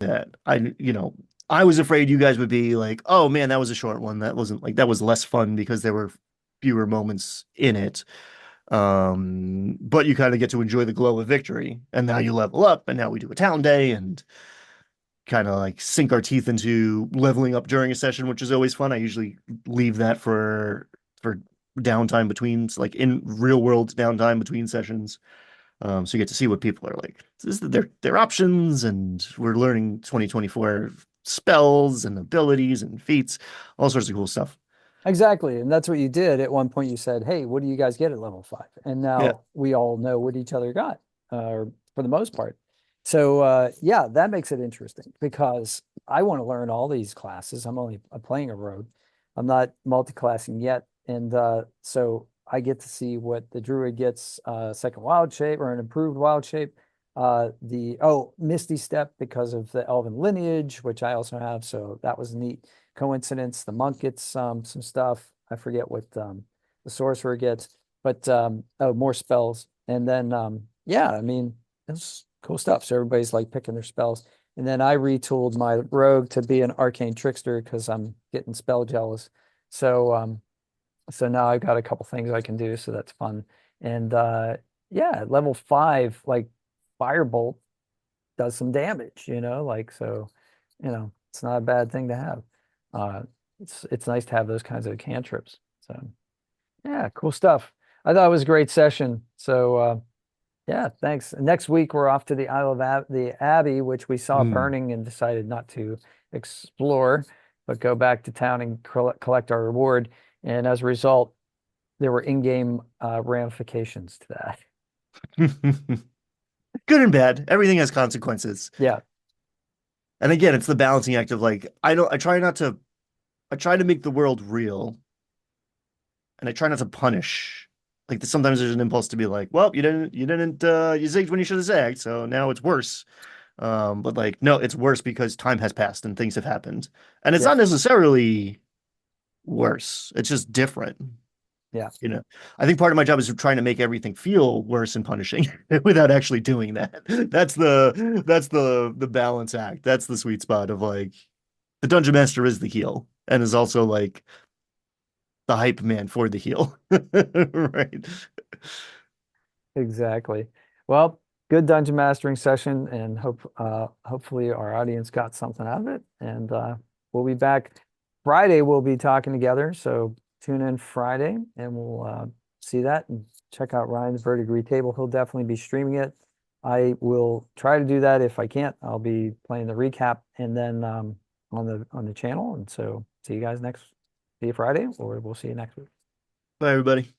that I was afraid you guys would be like, oh man, that was a short one. That wasn't like that was less fun because there were fewer moments in it. But you kind of get to enjoy the glow of victory. And now you level up, and now we do a town day and kind of like sink our teeth into leveling up during a session, which is always fun. I usually leave that for downtime between, like in real world downtime between sessions. So you get to see what people are like. This is their options, and we're learning 2024 spells and abilities and feats, all sorts of cool stuff. Exactly. And that's what you did. At one point you said, hey, what do you guys get at level 5? And Yeah. now we all know what each other got, for the most part. So yeah, that makes it interesting because I want to learn all these classes. I'm playing a rogue. I'm not multi-classing yet. And so I get to see what the druid gets, second wild shape or an improved wild shape. Misty Step because of the elven lineage, which I also have. So that was neat coincidence. The monk gets some stuff. I forget what the sorcerer gets, but more spells. And then yeah, I mean, it's cool stuff. So everybody's like picking their spells. And then I retooled my rogue to be an arcane trickster because I'm getting spell jealous. So so now I've got a couple things I can do, so that's fun. And yeah, level 5, like Firebolt does some damage, like so, it's not a bad thing to have. Uh, it's nice to have those kinds of cantrips. So yeah, cool stuff. I thought it was a great session. So yeah, thanks. Next week we're off to the Isle of the Abbey, which we saw Mm. burning and decided not to explore, but go back to town and collect our reward. And as a result, there were in-game ramifications to that. Good and bad. Everything has consequences. Yeah, And again, it's the balancing act of like I try to make the world real, and I try not to punish. Like sometimes there's an impulse to be like, well, you zigged when you should have zagged, so now it's worse. But like, no, it's worse because time has passed and things have happened. And it's yeah, not necessarily worse. It's just different. yeah, You know, I think part of my job is trying to make everything feel worse and punishing without actually doing that. That's the balance act. That's the sweet spot of like the dungeon master is the heel and is also like the hype man for the heel. Right. exactly. Well, good dungeon mastering session, and hopefully our audience got something out of it. And we'll be back Friday. We'll be talking together, so tune in Friday, and we'll see that and check out Ryan's Verdigris Table. He'll definitely be streaming it. I will try to do that. If I can't, I'll be playing the recap and then on the channel. And so see you guys see you Friday, or we'll see you next week. Bye, everybody.